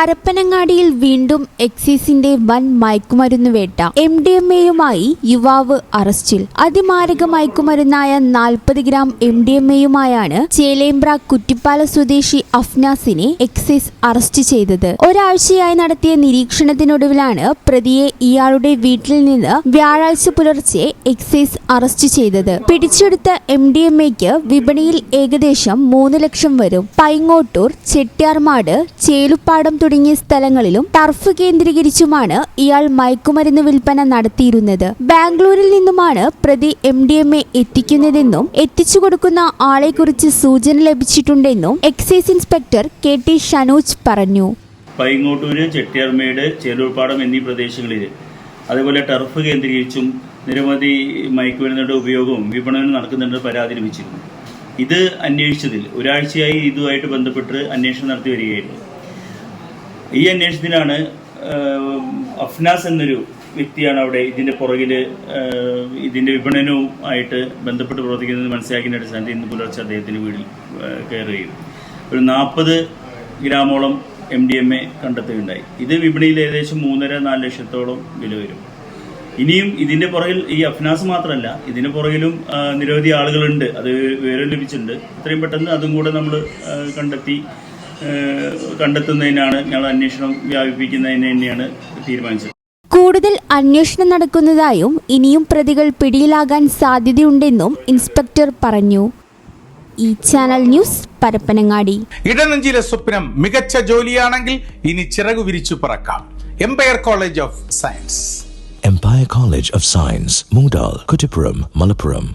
പരപ്പനങ്ങാടിയിൽ വീണ്ടും എക്സൈസിന്റെ വൻ മയക്കുമരുന്നുവേട്ട. MDMAയുമായി യുവാവ് അറസ്റ്റിൽ. അതിമാരക മയക്കുമരുന്നായ 40 ഗ്രാം MDMAയുമായാണ് ചേലേമ്പ്ര കുറ്റിപ്പാല സ്വദേശി അഫ്നാസിനെ എക്സൈസ് അറസ്റ്റ് ചെയ്തത്. ഒരാഴ്ചയായി നടത്തിയ നിരീക്ഷണത്തിനൊടുവിലാണ് പ്രതിയെ ഇയാളുടെ വീട്ടിൽ നിന്ന് വ്യാഴാഴ്ച പുലർച്ചെ എക്സൈസ് അറസ്റ്റ് ചെയ്തത്. പിടിച്ചെടുത്ത MDMAയ്ക്ക് വിപണിയിൽ ഏകദേശം 3 ലക്ഷം വരും. പൈങ്ങോട്ടൂർ, ചെട്ടിയാർമാട്, ചേലുപ്പാടം തുടങ്ങിയ സ്ഥലങ്ങളിലും ടർഫ് കേന്ദ്രീകരിച്ചുമാണ് ഇയാൾ മയക്കുമരുന്ന് വിൽപ്പന നടത്തിയിരുന്നത്. ബാംഗ്ലൂരിൽ നിന്നുമാണ് പ്രതി MDMA എത്തിക്കുന്നതെന്നും എത്തിച്ചു കൊടുക്കുന്ന ആളെക്കുറിച്ച് സൂചന ലഭിച്ചിട്ടുണ്ടെന്നും എക്സൈസ് ഇൻസ്പെക്ടർ KT ഷനൂജ് പറഞ്ഞു. പൈങ്ങോട്ടൂര്, ചെട്ടിയാർമേട്, ചേലൂർപ്പാടം എന്നീ പ്രദേശങ്ങളിൽ അതേപോലെ ടർഫ് കേന്ദ്രീകരിച്ചും നിരവധി മയക്കുമരുന്നുകളുടെ ഉപയോഗവും വിപണനം നടക്കുന്നുണ്ട് പരാതി ലഭിച്ചിരുന്നു. ഇത് അന്വേഷിച്ചതിൽ ഒരാഴ്ചയായി ഇതുമായിട്ട് ബന്ധപ്പെട്ട് അന്വേഷണം നടത്തി വരികയായിരുന്നു. ഈ അന്വേഷണത്തിലാണ് അഫ്നാസ് എന്നൊരു വ്യക്തിയാണ് അവിടെ ഇതിൻ്റെ പുറകിൽ ഇതിൻ്റെ വിപണനവും ആയിട്ട് ബന്ധപ്പെട്ട് പ്രവർത്തിക്കുന്നത് മനസ്സിലാക്കിയ അടിസ്ഥാനത്തിൽ ഇന്ന് പുലർച്ചെ അദ്ദേഹത്തിൻ്റെ വീട്ടിൽ കയറുകയും ഒരു 40 ഗ്രാമോളം MDMA കണ്ടെത്തുകയുണ്ടായി. ഇത് വിപണിയിൽ ഏകദേശം 3.5-4 ലക്ഷത്തോളം വില വരും. ഇനിയും ഇതിൻ്റെ പുറകിൽ ഈ അഫ്നാസ് മാത്രമല്ല, ഇതിന് പുറകിലും നിരവധി ആളുകളുണ്ട്. അത് വിവരം ലഭിച്ചിട്ടുണ്ട്. എത്രയും പെട്ടെന്ന് അതും കൂടെ നമ്മൾ കണ്ടെത്തുന്നതിനാണ് ഞങ്ങൾ അന്വേഷണം വ്യാപിപ്പിക്കുന്നതിന് തന്നെയാണ് തീരുമാനിച്ചത്. കൂടുതൽ അന്വേഷണം നടക്കുന്നതായും ഇനിയും പ്രതികൾ പിടിയിലാകാൻ സാധ്യതയുണ്ടെന്നും ഇൻസ്പെക്ടർ പറഞ്ഞു. ഈ ചാനൽ ന്യൂസ്, പരപ്പനങ്ങാടി. ഇടനെഞ്ചിലെ സ്വപ്നം മികച്ച ജോലിയാണെങ്കിൽ ഇനി ചിറകു വിരിച്ചു പറക്കാം. Empire college of science. Empire College of Science, Moondal, Kuttipuram, Malappuram.